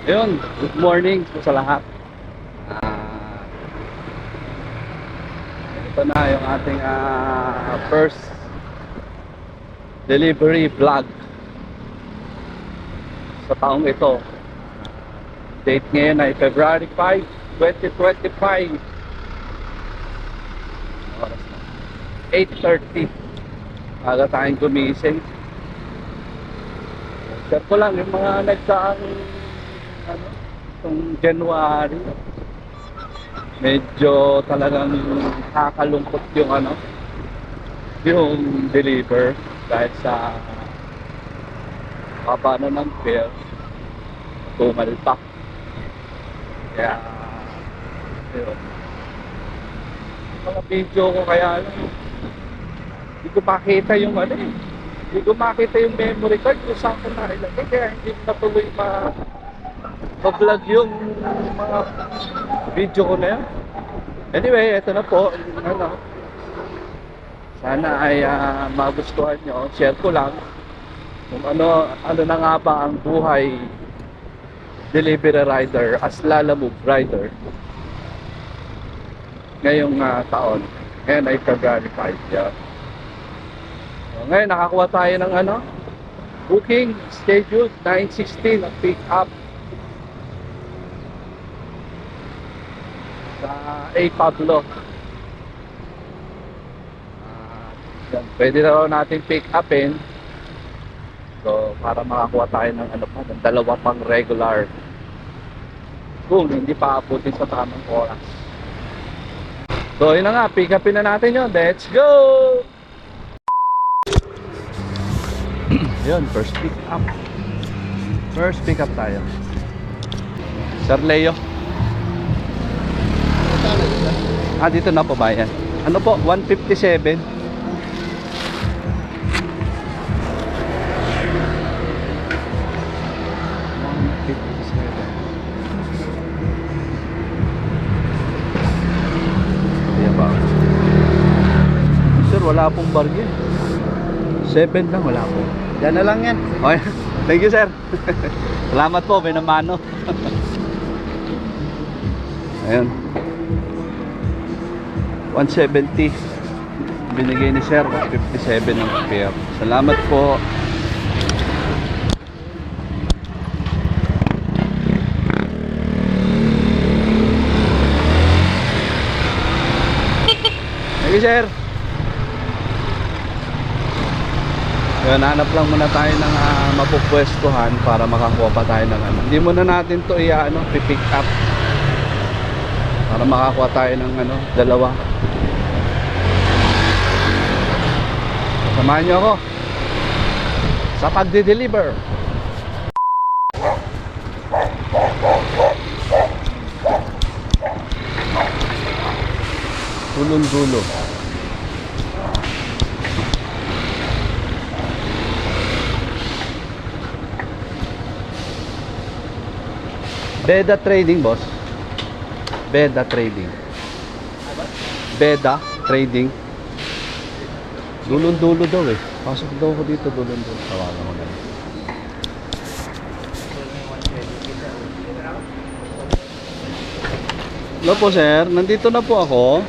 Ayun, good morning po sa lahat. Ah, ito na yung ating first delivery vlog sa taong ito. Date ngayon ay February 5, 2025. Oras na 8:30. Aga tayong gumising. Share ko lang yung mga nagsaang itong January. Medyo talagang nakakalungkot yung deliver dahil sa baba na ng fare, tumalpak. Kaya yun, mga video ko kaya hindi ko makita yung hindi ko makita yung memory card kung saan ko nailagay, kaya hindi ko natuloy ma-vlog yung mga video ko na yan. Anyway, ito na po. Sana ay magustuhan nyo. Share ko lang kung ano na nga ba ang buhay delivery rider as Lalamove rider ngayong taon. Ngayon ay February 5. Yeah. So, ngayon nakakuha tayo ng booking schedule 9:16 at pick up sa A. Pablo. Yan, pwede na raw natin pick upin. So, para makakuha tayo ng ng dalawa pang regular kung hindi pa abutin sa tamang oras. So, yun na nga, pick upin na natin yun. Let's go! Yun, first pick up. First pick up tayo. Sir Leo. Dito na po ba yan? Ano po? 157. Sir, wala pong bargain. 7 lang, wala po. Yan na lang yan. Okay. Thank you, sir. Salamat po, binamano. Ayun. 170 binigay ni sir, 57 ang fare. Salamat po. Thank you, sir. Yun, hanap lang muna tayo ng mapupwestuhan para makakuha pa tayo ng Hindi muna natin to pick up para makakuha tayo ng dalawa. Samahan nyo ako sa pagde-deliver. Dulong-dulo. Beda Trading, boss. Beda Trading. Beda Trading. Dulong-dulo daw eh. Pasok daw ko dito, dulong-dulo. Tawagan ko na. Hello po, sir. Nandito na po ako.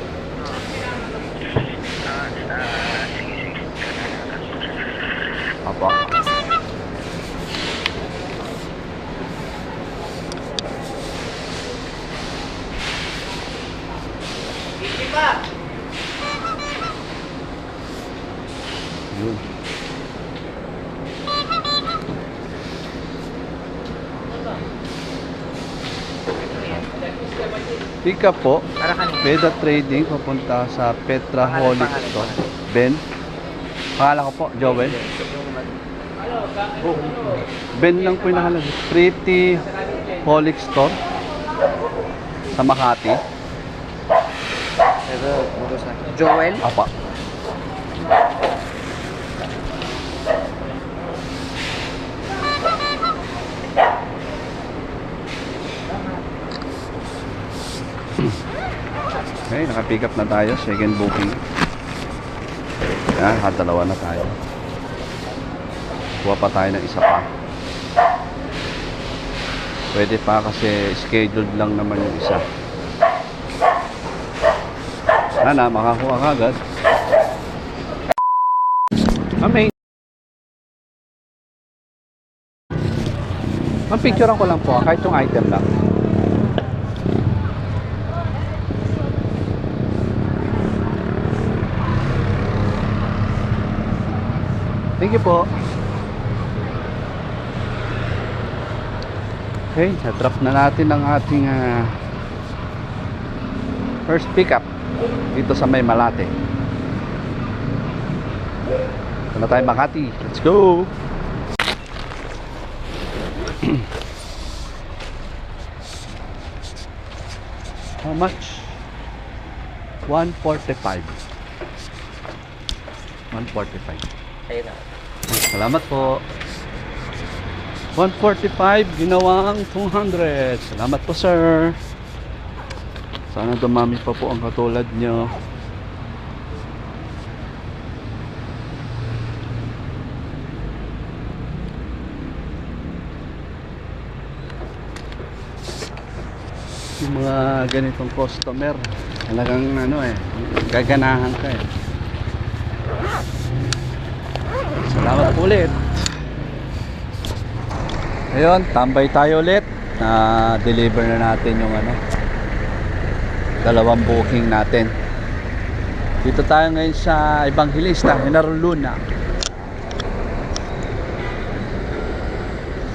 Apa. Yun. Pick up po. Beda Trading papunta sa Petraholic Store. Ben. Pangalan ko po, Joel. Ben lang po yung nakalagay. Pretty Holic Store sa Makati. Joel? Apa. Okay, naka-pick up na tayo. Second booking. Yan, dalawa na tayo. Kuha pa tayo ng isa pa. Pwede pa kasi scheduled lang naman yung isa. Sana makakuha ka agad. Mami. Picturean ko lang po, kahit yung item lang. Thank you po. Okay, na-drop na natin ang ating first pickup dito sa May Malate. Ito na tayo Makati. Let's go! How much? 145. 145. Salamat po. 145 ginawang 200. Salamat po sir. Sana dumami pa po ang katulad nyo. Yung mga ganitong customer talagang gaganahan ka eh. Salamat po ulit. Ayun, tambay tayo ulit. Deliver na natin yung dalawang booking natin. Dito tayo ngayon sa Evangelista, General Luna.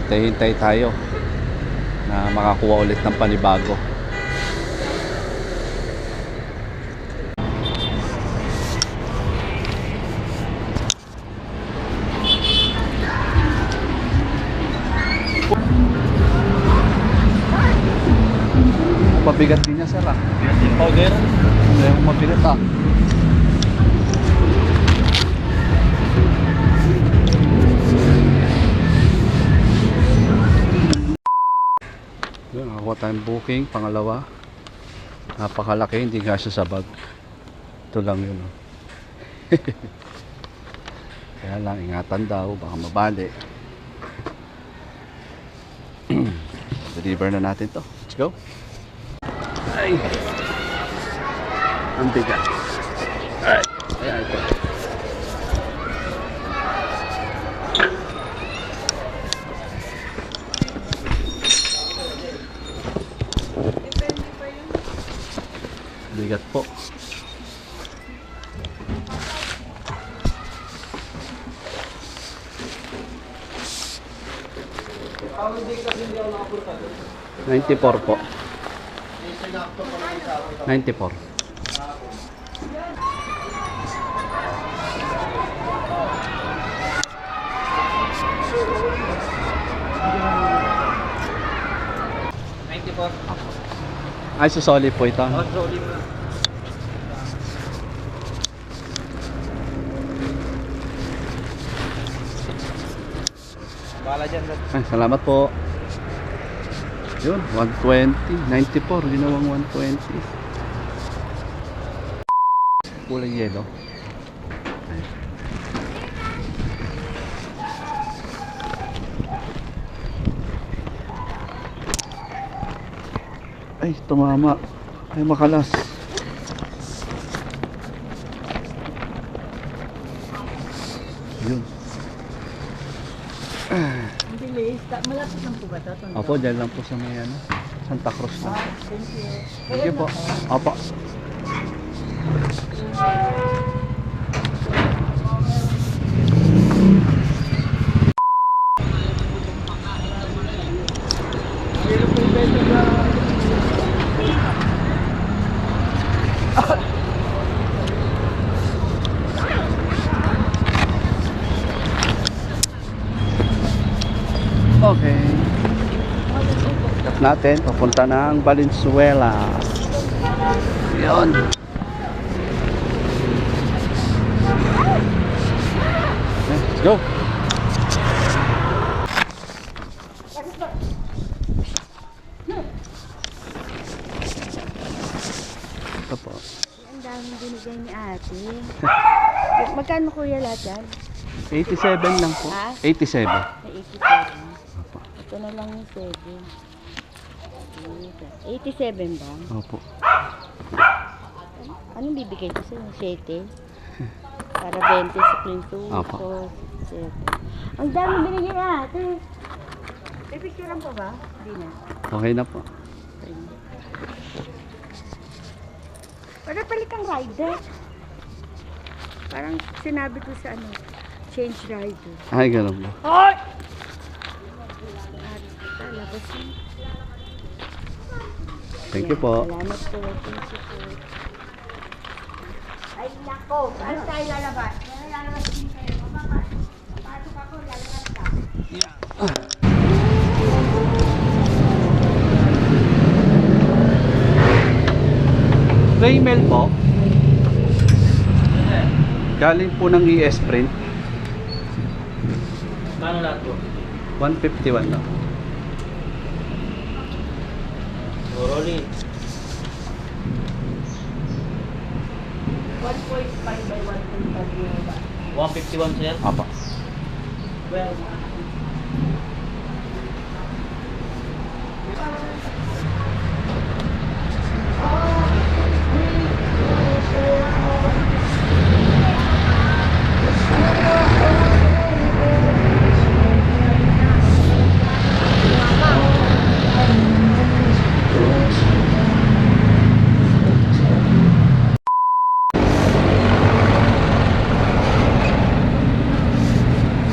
Hintay tayo na makakuha ulit ng panibago. Mabigat din niya sir ah. Yung powder? Yung mabigat ah. Yun, nakakuha tayong booking, pangalawa. Napakalaki, hindi kasya sa bag. Ito lang yun oh. Kaya lang, ingatan daw, baka mabali. Deliver na natin to. Let's go. Ay, ang bigat. Ay, ayan ito. Bigat po. $94 po. 94. Ay, susoli po ito. Oh, sorry mo lang. Bala dyan. Ay, salamat po. Yun, 120, 94, ginawang 120. Kulay yellow. Ay, tumama. Ay, makalas. Yun. Bilis. Malapit lang po ba ito? Opo, dyan lang po sa may Santa Cruz na. Thank you. Thank you po. Opo. Okay. Tap natin, papunta ng Valenzuela. Yun. Let's go. Ito po. Ang daming binigay ni ate. Magkano kuya lahat yan? 87 lang po. Ha? 87. May 87. Ito na lang yung 7. 87 ba? Opo. Anong bibigay ko sa'yo? 7? Para 20 sa klinto. Opo. So, 7. Ang dami binigyan ate. May picturean pa ba? Hindi na. Okay na po. Okay na. Para palit ang rider. Parang sinabi ko sa ano, change rider. Ay, ganun ba? Hoy! Labas yun. Thank you po. Salamat po. Thank you po. Ay, nako. Saan tayo lalabas? Lalabas din kayo. Papasok ako, lalabas ka. Raymel po. Galing po ng ES Print. Paano lahat po? 151 lang. Rolling. 1.5 by 1.5 yun ba? 151 sir. Apa. Well,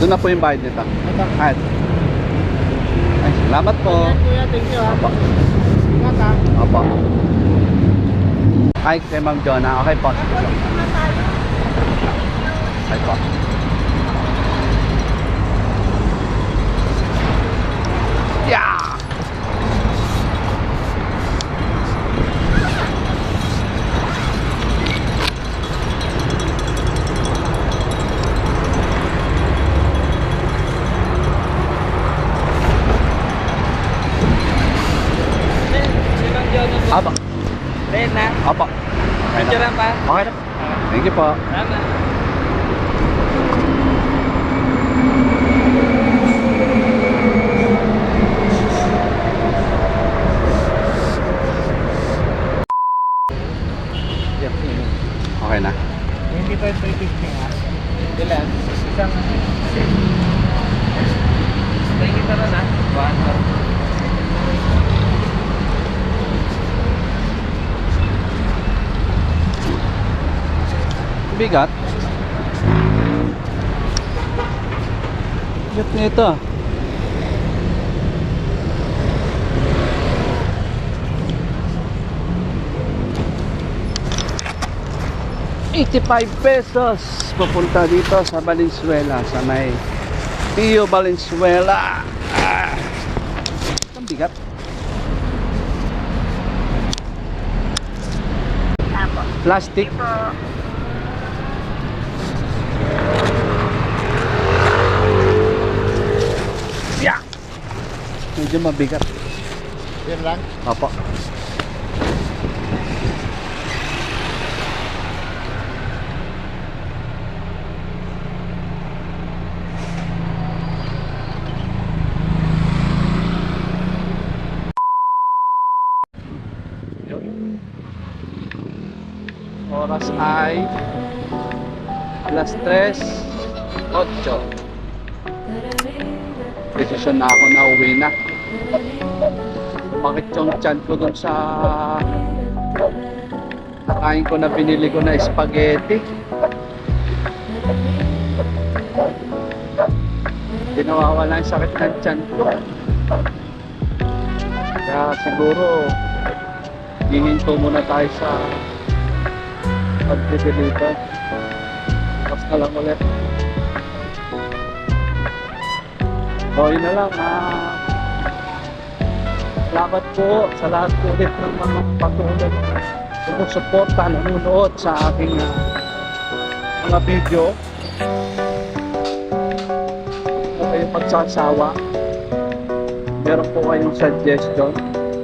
Doon na po yung bayad nito. Ay, salamat po. kuya, thank you ha. Apa. Ingat ha. Apa. Ay, kay Ma'am Jonah. Okay po. Ay po. Yeah! Silang dyan na po. Apa. Red na. Apa. Okay na. Picture pa. Okay na. Thank you po. Tama. Okay na. Hindi pa ito i-picture ha. Ilan? Isang... Thank you tara na. Bigat. Bigat nito. ₱85 pupunta dito sa Valenzuela, sa may Pio Valenzuela. Ang bigat. Plastic. Yeah. Medyo mabigat. Yan lang. Opo. Oras ay +3:08. Desisyon na ako na uwi na. Bakit yung tiyan ko dun sa nakain ko na binili ko na spaghetti. Hindi nawawala yung sakit ng tiyan ko. Kaya siguro hihinto muna tayo sa pag-deliver. Tapos na lang ulit. So yun na lang. Salamat po sa lahat po ulit ng mga patuloy sumusuporta, nanonood sa aking mga video. Kung kayo pagsasawa, meron po kayong suggestion,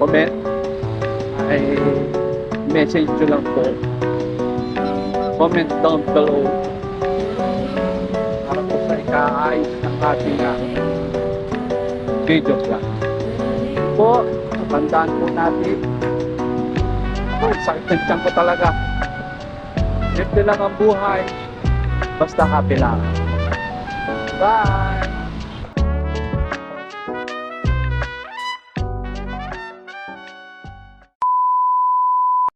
comment, ay message nyo lang po. Comment down below para po sa ikaayos ng ating videos lang. Po, tandaan po natin. Ay, sakit ng tiyan ko talaga. Simple lang ang buhay. Basta happy lang. Bye!